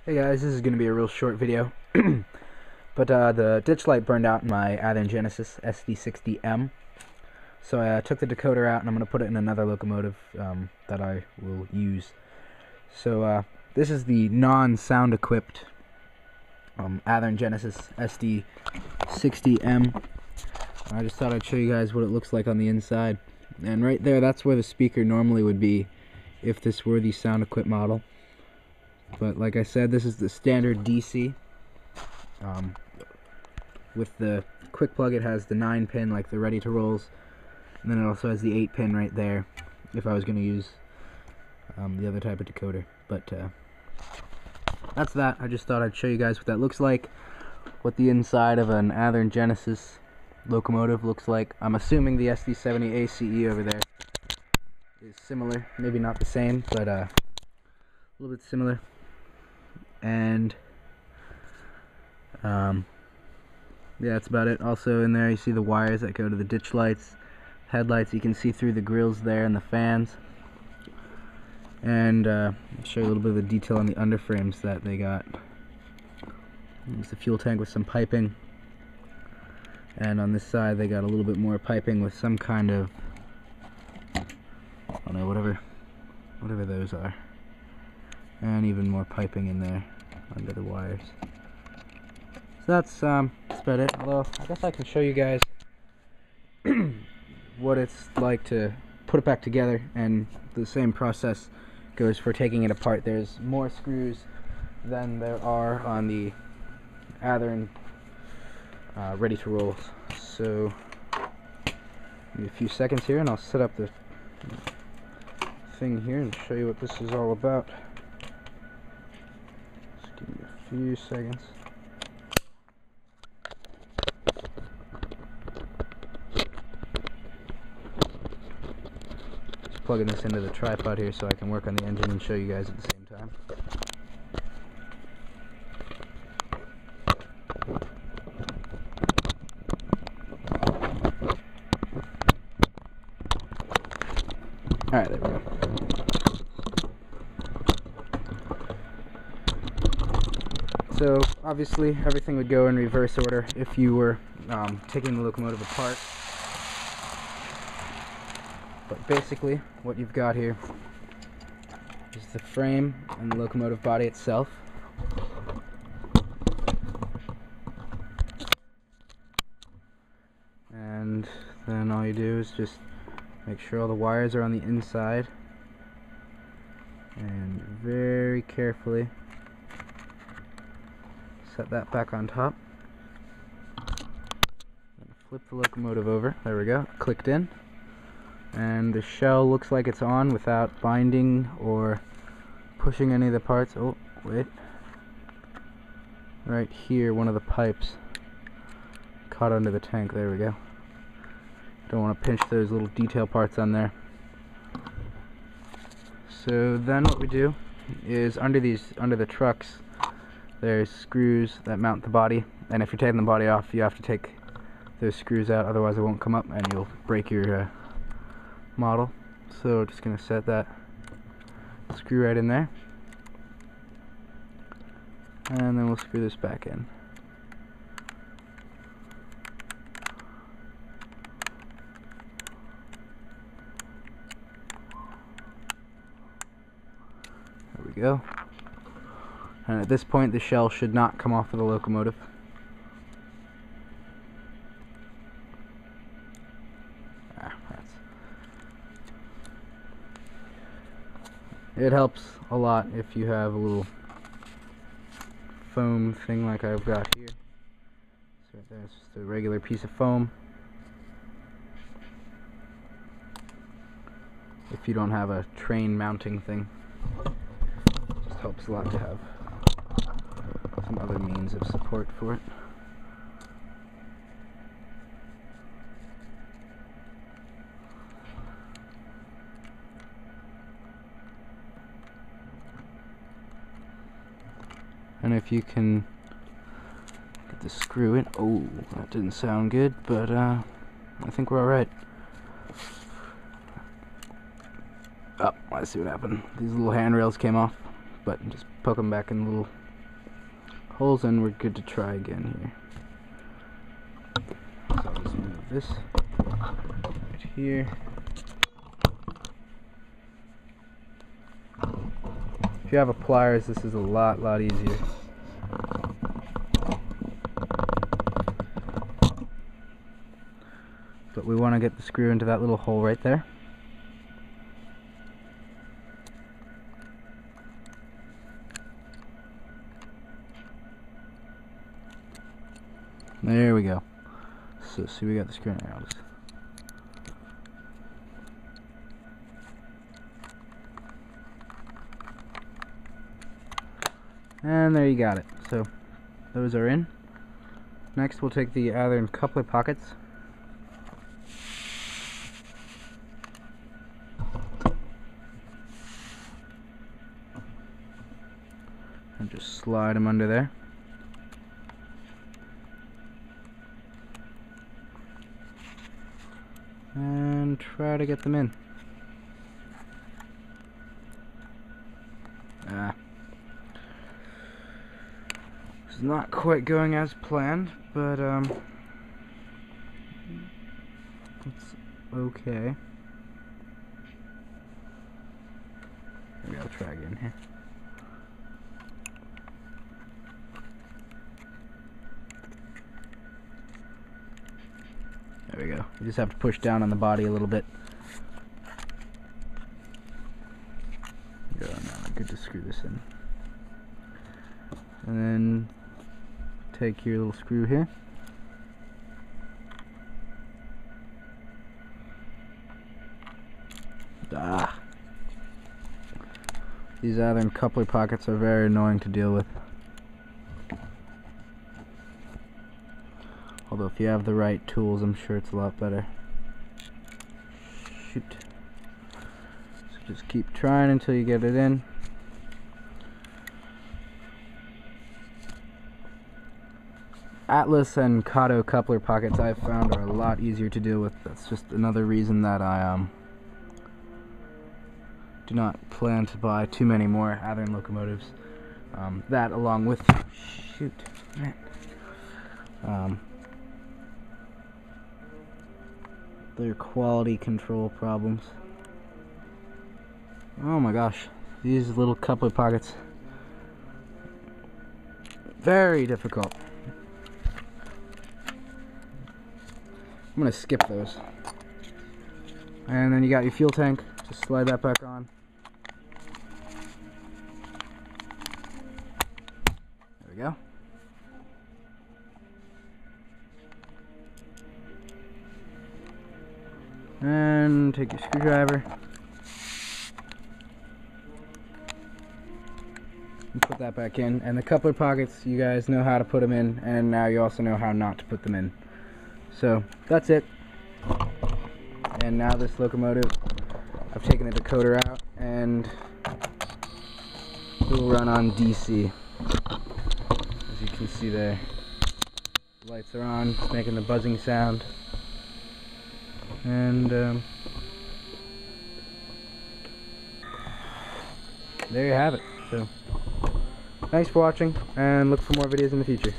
Hey guys, this is going to be a real short video, but the ditch light burned out in my Athearn Genesis SD60M, so I took the decoder out and I'm going to put it in another locomotive that I will use. So this is the non-sound equipped Athearn Genesis SD60M. I just thought I'd show you guys what it looks like on the inside, and right there, that's where the speaker normally would be if this were the sound equipped model. But like I said, this is the standard DC. With the quick plug, it has the 9-pin like the ready to rolls, and then it also has the 8-pin right there if I was going to use the other type of decoder. But that's that. I just thought I'd show you guys what that looks like, what the inside of an Athearn Genesis locomotive looks like. I'm assuming the SD70 ACE over there is similar, maybe not the same, but a little bit similar. And yeah, that's about it. Also in there you see the wires that go to the ditch lights, headlights. You can see through the grills there and the fans. And I'll show you a little bit of the detail on the underframes that they got. There's the fuel tank with some piping, and on this side they got a little bit more piping with some kind of, I don't know, whatever those are. And even more piping in there under the wires. So that's about it. Although I guess I can show you guys what it's like to put it back together, and the same process goes for taking it apart. There's more screws than there are on the Athearn ready to roll. So give me a few seconds here and I'll set up the thing here and show you what this is all about. Give me a few seconds. Just plugging this into the tripod here so I can work on the engine and show you guys at the same time. Alright, there we go. So obviously everything would go in reverse order if you were taking the locomotive apart. But basically what you've got here is the frame and the locomotive body itself. And then all you do is just make sure all the wires are on the inside, and very carefully set that back on top. Then flip the locomotive over. There we go. Clicked in. And the shell looks like it's on without binding or pushing any of the parts. Oh, wait. Right here, one of the pipes caught under the tank. There we go. Don't want to pinch those little detail parts on there. So then what we do is under the trucks, there's screws that mount the body, and if you're taking the body off, you have to take those screws out, otherwise it won't come up and you'll break your model. So just gonna set that screw right in there, and then we'll screw this back in. There we go. And at this point the shell should not come off of the locomotive. It helps a lot if you have a little foam thing like I've got here. So right there, it's just a regular piece of foam. If you don't have a train mounting thing, it just helps a lot to have some other means of support for it. And if you can get the screw in, oh, that didn't sound good, but I think we're alright. Oh, I see what happened. These little handrails came off, but just poke them back in the little holes in, we're good to try again here. So I'll just move this right here. If you have a pliers, this is a lot easier. But we want to get the screw into that little hole right there. There we go. So see, we got the screw in there. And there you got it. So those are in. Next we'll take the Athearn coupler pockets. And just slide them under there. And try to get them in. It's not quite going as planned, but it's okay. We gotta try again here. There we go. You just have to push down on the body a little bit. Go, now good to screw this in. And then take your little screw here. These Athearn coupler pockets are very annoying to deal with. Although if you have the right tools, I'm sure it's a lot better. Shoot. So just keep trying until you get it in. Atlas and Kato coupler pockets I've found are a lot easier to deal with. That's just another reason that I do not plan to buy too many more Athearn locomotives. That along with their quality control problems. Oh my gosh, these little coupler pockets, very difficult. I'm gonna skip those. And then you got your fuel tank, just slide that back on. There we go. And take your screwdriver and put that back in. And the coupler pockets, you guys know how to put them in, and now you also know how not to put them in. So that's it. And now this locomotive, I've taken the decoder out and it will run on DC. As you can see there, the lights are on, it's making the buzzing sound. And there you have it. So thanks for watching, and look for more videos in the future.